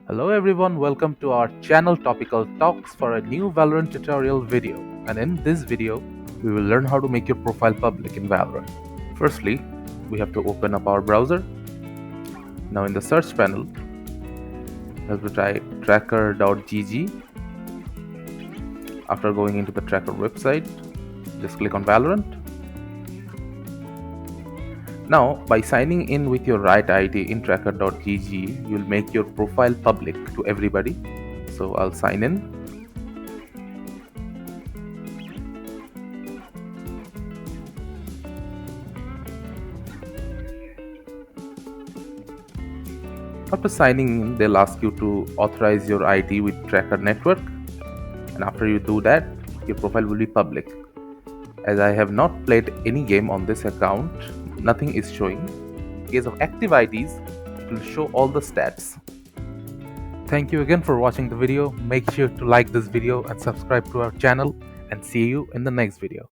Hello everyone, welcome to our channel Topical Talks for a new Valorant tutorial video. And in this video, we will learn how to make your profile public in Valorant. Firstly, we have to open up our browser. Now in the search panel, we have to type tracker.gg. After going into the tracker website, just click on Valorant. Now, by signing in with your Riot ID in tracker.gg, you'll make your profile public to everybody. So I'll sign in. After signing in, they'll ask you to authorize your ID with Tracker Network, and after you do that, your profile will be public. As I have not played any game on this account, nothing is showing. In case of active IDs, it will show all the stats. Thank you again for watching the video. Make sure to like this video and subscribe to our channel, and see you in the next video.